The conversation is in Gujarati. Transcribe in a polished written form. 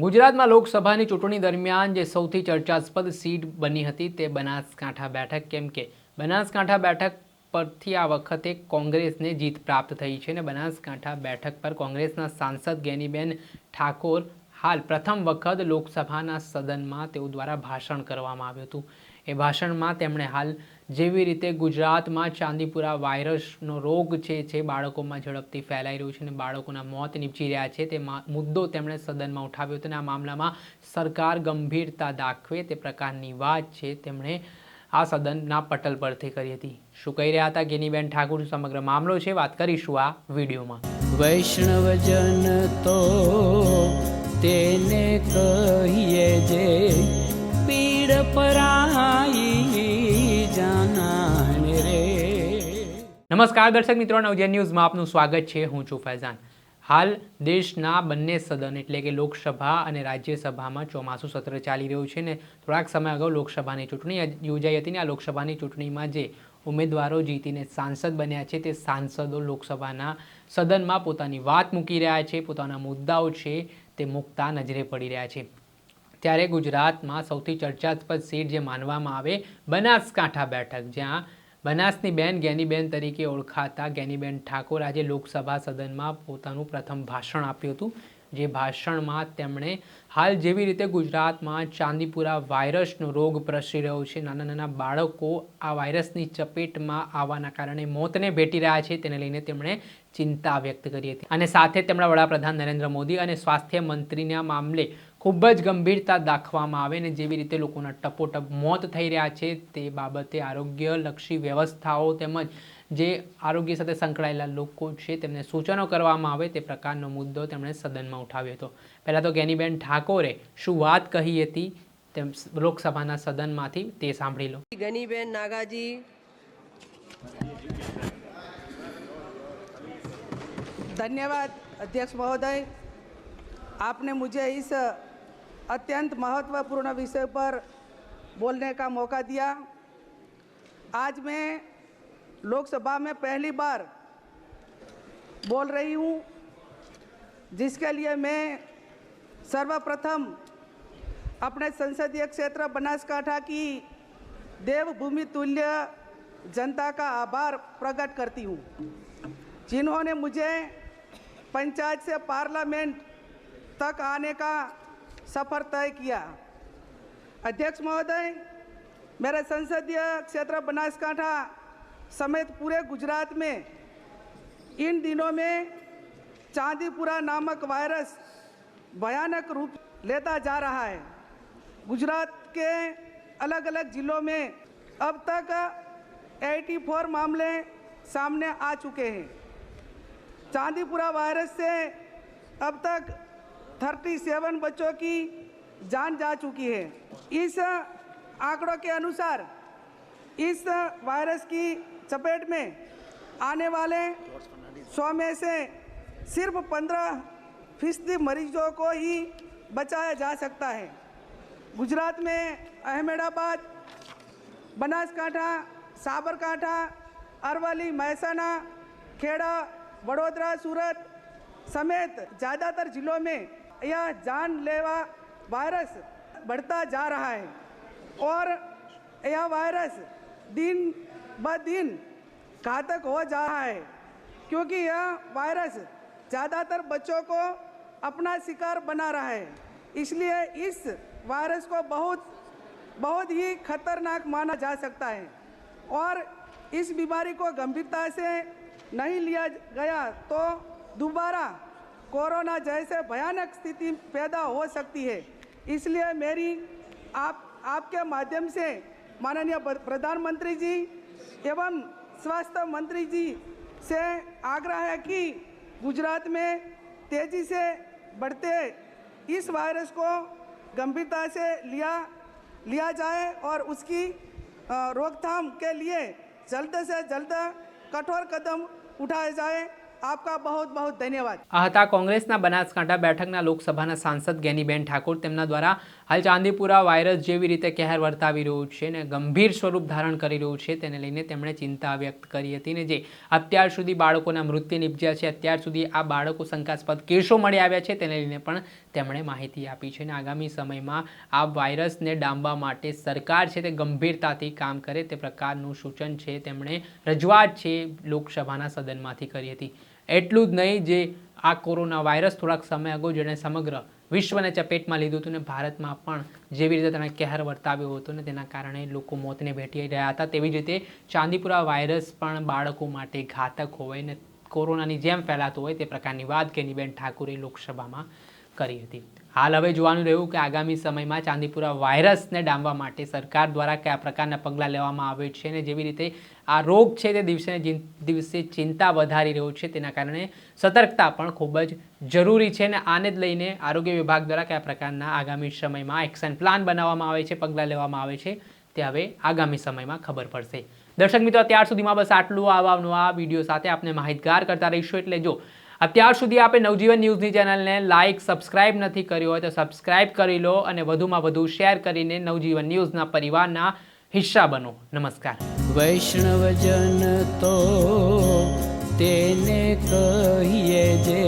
ગુજરાતમાં લોકસભાની ચૂંટણી દરમિયાન જે સૌથી ચર્ચાસ્પદ સીટ બની હતી તે બનાસકાંઠા બેઠક, કેમ કે બનાસકાંઠા બેઠક પરથી આ વખતે કોંગ્રેસને જીત પ્રાપ્ત થઈ છે અને બનાસકાંઠા બેઠક પર કોંગ્રેસના સાંસદ ગેનીબેન ઠાકોર હાલ પ્રથમ વખત લોકસભાના સદનમાં તેઓ દ્વારા ભાષણ કરવામાં આવ્યું હતું। એ ભાષણમાં તેમણે હાલ જેવી રીતે ગુજરાતમાં ચાંદીપુરા વાયરસનો રોગ છે બાળકોમાં ઝડપથી ફેલાઈ રહ્યો છે અને બાળકોના મોત નીપજી રહ્યા છે તે મુદ્દો તેમણે સદનમાં ઉઠાવ્યો હતો અને આ મામલામાં સરકાર ગંભીરતા દાખવે તે પ્રકારની વાત છે તેમણે આ સદનના પટલ પરથી કરી હતી। શું કહી રહ્યા હતા ગેનીબેન ઠાકોર, સમગ્ર મામલો છે, વાત કરીશું આ વિડીયોમાં। વૈષ્ણવજન તો તેને કહીએ જે પીડ પરાઈ જાનાને રે। નમસ્કાર દર્શક મિત્રો, નવજીવન ન્યૂઝમાં આપનું સ્વાગત છે। હું છું ફૈઝાન। હાલ દેશના બંને સદન એટલે કે લોકસભા અને રાજ્યસભામાં ચોમાસું સત્ર ચાલી રહ્યું છે ને થોડાક સમય અગાઉ લોકસભાની ચૂંટણી યોજાઈ હતી ને આ લોકસભાની ચૂંટણીમાં જે ઉમેદવારો જીતીને સાંસદ બન્યા છે તે સાંસદો લોકસભાના સદનમાં પોતાની વાત મૂકી રહ્યા છે, પોતાના મુદ્દાઓ છે તે મૂકતા નજરે પડી રહ્યા છે। ત્યારે ગુજરાતમાં સૌથી ચર્ચાસ્પદ સીટ જે માનવામાં આવે બનાસકાંઠા બેઠક, જ્યાં બનાસની બેન ગેનીબેન તરીકે ઓળખાતા ગેનીબેન ઠાકોર આજે લોકસભા સદનમાં પોતાનું પ્રથમ ભાષણ આપ્યું હતું। જે ભાષણમાં તેમણે હાલ જેવી રીતે ગુજરાતમાં ચાંદીપુરા વાયરસનો રોગ પ્રસરી રહ્યો છે, નાના નાના બાળકો આ વાયરસની ચપેટમાં આવવાના કારણે મોતને ભેટી રહ્યા છે તેને લઈને તેમણે ચિંતા વ્યક્ત કરી હતી અને સાથે તેમણે વડાપ્રધાન નરેન્દ્ર મોદી અને સ્વાસ્થ્ય મંત્રીના મામલે ખૂબ જ ગંભીરતા દાખવવામાં આવે ને જેવી રીતે લોકોના ટપોટપ મોત થઈ રહ્યા છે તે બાબતે આરોગ્યલક્ષી વ્યવસ્થાઓ તેમજ જે આરોગ્ય સાથે સંકળાયેલા લોકો છે તેમને સૂચનો કરવામાં આવે તે પ્રકારનો મુદ્દો તેમણે સદનમાં ઉઠાવ્યો હતો। પહેલાં તો ગેનીબેન ઠાકોરે શું વાત કહી હતી તેમ લોકસભાના સદનમાંથી તે સાંભળી લો। गनीबेन नागाजी, धन्यवाद अध्यक्ष महोदय, आपने मुझे इस अत्यंत महत्वपूर्ण विषय पर बोलने का मौका दिया। आज मैं लोकसभा में पहली बार बोल रही हूँ, जिसके लिए मैं सर्वप्रथम अपने संसदीय क्षेत्र बनासकांठा की देवभूमि तुल्य जनता का आभार प्रकट करती हूँ, जिन्होंने मुझे पंचायत से पार्लियामेंट तक आने का सफ़र तय किया। अध्यक्ष महोदय, मेरे संसदीय क्षेत्र बनासकांठा समेत पूरे गुजरात में इन दिनों में चांदीपुरा नामक वायरस भयानक रूप लेता जा रहा है। गुजरात के अलग अलग ज़िलों में अब तक 84 मामले सामने आ चुके हैं। चांदीपुरा वायरस से अब तक 37 बच्चों की जान जा चुकी है। इस आंकड़ों के अनुसार इस वायरस की चपेट में आने वाले 100 में से सिर्फ 15% मरीजों को ही बचाया जा सकता है। गुजरात में अहमदाबाद, बनासकांठा, साबरकांठा, अरवली, महसाना, खेड़ा, वडोदरा, सूरत समेत ज़्यादातर ज़िलों में यह जानलेवा वायरस बढ़ता जा रहा है और यह वायरस दिन ब दिन घातक हो जा रहा है, क्योंकि यह वायरस ज़्यादातर बच्चों को अपना शिकार बना रहा है। इसलिए इस वायरस को बहुत ही खतरनाक माना जा सकता है और इस बीमारी को गंभीरता से नहीं लिया गया तो दोबारा कोरोना जैसे भयानक स्थिति पैदा हो सकती है। इसलिए मेरी आपके माध्यम से माननीय प्रधानमंत्री जी एवं स्वास्थ्य मंत्री जी से आग्रह है कि गुजरात में तेज़ी से बढ़ते इस वायरस को गंभीरता से लिया जाए और उसकी रोकथाम के लिए जल्द से जल्द कठोर कदम उठाए जाए। आपका बहुत बहुत धन्यवाद। આ હતા કોંગ્રેસના બનાસકાંઠા બેઠકના લોકસભાના સાંસદ ગેનીબેન ઠાકોર। તેમના દ્વારા હાલ ચાંદીપુરા વાયરસ જેવી રીતે કહેર વર્તાવી રહ્યું છે ને ગંભીર સ્વરૂપ ધારણ કરી રહ્યું છે તેને લઈને તેમણે ચિંતા વ્યક્ત કરી હતી ને જે અત્યાર સુધી બાળકોના મૃત્યુ નિપજ્યા છે, અત્યાર સુધી આ બાળકો શંકાસ્પદ કેસો મળી આવ્યા છે તેને લઈને પણ તેમણે માહિતી આપી છે અને આગામી સમયમાં આ વાયરસને ડામવા માટે સરકાર છે તે ગંભીરતાથી કામ કરે તે પ્રકારનું સૂચન છે તેમણે રજૂઆત છે લોકસભાના સદનમાંથી કરી હતી. એટલું જ નહીં, જે આ કોરોના વાયરસ થોડાક સમય અગાઉ જેણે સમગ્ર વિશ્વને ચપેટમાં લીધું હતું ને ભારતમાં પણ જેવી રીતે તેણે કહેર વર્તાવ્યો હતો ને તેના કારણે લોકો મોતને ભેટી રહ્યા હતા, તેવી જ રીતે ચાંદીપુરા વાયરસ પણ બાળકો માટે ઘાતક હોય ને કોરોનાની જેમ ફેલાતો હોય તે પ્રકારની વાત ગેનીબેન ઠાકુરે લોકસભામાં કરી હતી. હાલ હવે જોવાનું રહ્યું કે આગામી સમયમાં ચાંદીપુરા વાયરસને ડામવા માટે સરકાર દ્વારા કયા પ્રકારના પગલાં લેવામાં આવે છે અને જેવી રીતે આ રોગ છે તે દિવસે દિવસે ચિંતા વધારી રહ્યો છે તેના કારણે સતર્કતા પણ ખૂબ જ જરૂરી છે અને આને જ લઈને આરોગ્ય વિભાગ દ્વારા કયા પ્રકારના આગામી સમયમાં એક્શન પ્લાન બનાવવામાં આવે છે, પગલાં લેવામાં આવે છે તે હવે આગામી સમયમાં ખબર પડશે. દર્શક મિત્રો, અત્યાર સુધીમાં બસ આટલું. આ વિડીયો સાથે આપને માહિતગાર કરતા રહીશું. એટલે જો અત્યાર સુધી આપે નવજીવન ન્યૂઝની ચેનલને લાઇક સબસ્ક્રાઇબ નથી કર્યો હોય તો સબસ્ક્રાઇબ કરી લો અને વધુમાં વધુ શેર કરીને નવજીવન ન્યૂઝના પરિવારના હિસ્સા બનો. નમસ્કાર. વૈષ્ણવજન તો તેને કહીએ જે